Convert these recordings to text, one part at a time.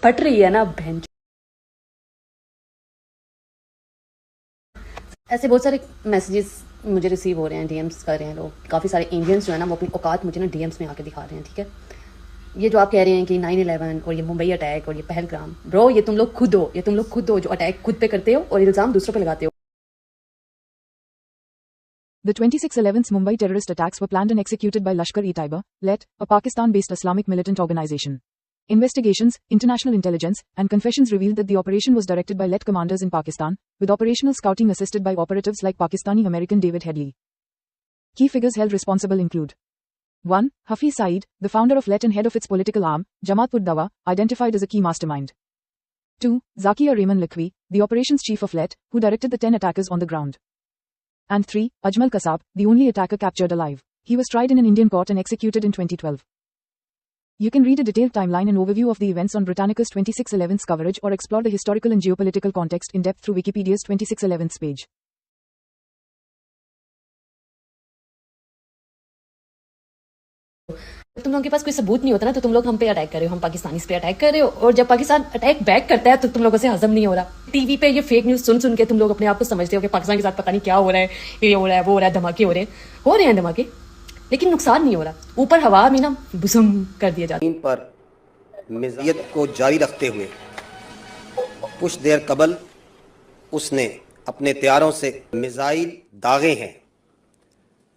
फट रही है ना बहन। ऐसे बहुत सारे मैसेजेस मुझे रिसीव हो रहे हैं, डीएम्स कर रहे हैं लोग, काफ़ी सारे इंडियंस जो है ना वो अपनी औकात मुझे ना डीएम्स में आके दिखा रहे हैं। ठीक है, ये जो आप कह रहे हैं कि 9/11 और ये मुंबई अटैक और ये पहलगाम, ब्रो ये तुम लोग खुद हो, ये तुम लोग खुद हो जो अटैक खुद पे करते हो और इल्ज़ाम दूसरों पे लगाते हो। The 26/11 Mumbai terrorist attacks were planned and executed by Lashkar-e-Taiba, LET, a Pakistan-based Islamic militant organization. Investigations, international intelligence, and confessions revealed that the operation was directed by LET commanders in Pakistan, with operational scouting assisted by operatives like Pakistani-American David Headley. Key figures held responsible include 1. Hafiz Saeed, the founder of LET and head of its political arm, Jamaat-ud-Dawa, identified as a key mastermind. 2. Zakia Rehman Likhvi, the operations chief of LET, who directed the 10 attackers on the ground. And 3. Ajmal Kasab, the only attacker captured alive. He was tried in an Indian court and executed in 2012. You can read a detailed timeline and overview of the events on Britannica's 26/11's coverage or explore the historical and geopolitical context in depth through Wikipedia's 26/11's page. तुम लोगों के पास कोई सबूत नहीं होता ना तो तुम लोग हम पे अटैक कर रहे हो, हम पाकिस्तानी पे अटैक कर रहे हो, और जब पाकिस्तान अटैक बैक करता है तो तुम लोगों से हजम नहीं हो रहा। टीवी पे ये फेक न्यूज सुन सुन के तुम लोग अपने आप को समझते हो कि पाकिस्तान के साथ पता नहीं क्या हो रहा है, ये हो रहा है, वो हो रहा है, धमाके हो रहे हैं धमाके, लेकिन नुकसान नहीं हो रहा। ऊपर हवा में ना बुसुम कर दिया जाता है। पर मिज़ायत को जारी रखते हुए कुछ देर कबल उसने अपने तैयारों से मिसाइल दागे हैं।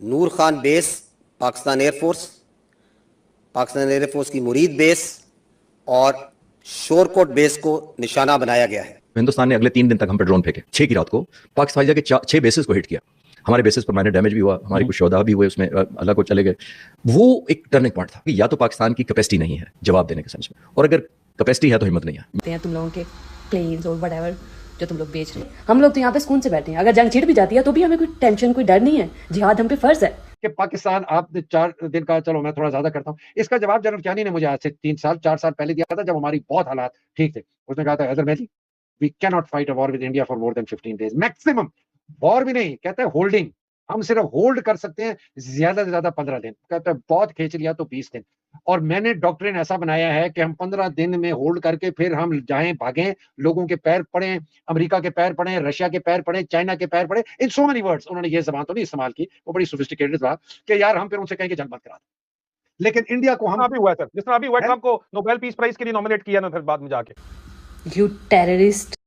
नूर खान बेस पाकिस्तान एयरफोर्स की मुरीद बेस और शोरकोट बेस को निशाना बनाया गया है। हिंदुस्तान ने अगले 3 दिन तक हम पर ड्रोन फेंके। 6 की रात को पाकिस्तान के 6 बेसिस को हिट किया। हमारे बेसिस पर माइनर डैमेज भी हुआ, हमारे कुछ शोधा भी हुए, उसमें अल्लाह को चले गए। वो एक टर्निंग पॉइंट था कि या तो पाकिस्तान की कैपेसिटी नहीं है जवाब देने के सेंस में, और अगर कैपेसिटी है तो हिम्मत नहीं है। तुम लोगों के प्लेन्स और व्हाटएवर जो तुम लोग बेच रहे हैं, हम लोग तो यहाँ पे सुकून से बैठे हैं। अगर जंग छिड़ भी जाती है तो भी हमें कोई टेंशन, कोई डर नहीं है। जिहाद हम पे फर्ज है कि पाकिस्तान आपने 4 दिन का, चलो मैं थोड़ा ज्यादा करता हूँ, इसका जवाब जनरल कियानी ने मुझे आज से 4 साल पहले दिया था, जब हमारी बहुत हालात ठीक थे। उसने कहा था, Haider Mahdi, we can not fight a war with India for more than 15 days maximum. War भी नहीं, कहते हैं होल्डिंग, हम सिर्फ होल्ड कर सकते हैं ज्यादा से ज्यादा 15 दिन। कहते हैं बहुत खींच लिया तो 20 दिन। और मैंने डॉक्ट्रिन ऐसा बनाया है कि हम 15 दिन में होल्ड करके फिर हम जाएं, भागें, लोगों के पैर पड़े, अमेरिका के पैर पड़े, रशिया के पैर पड़े, चाइना के पैर पड़े, इन सो मेनी वर्ड्स। उन्होंने ये जबान तो नहीं इस्तेमाल की, वो बड़ी सोफिस्टिकेटेड था कि यार हम फिर उनसे कहें कि जंग मत करा दो। लेकिन इंडिया को हम अभी हुआ सर, जिस तरह अभी हुआ, ट्रंप को नोबेल पीस प्राइज के लिए नॉमिनेट किया ना फिर बाद में जाके। You terrorist.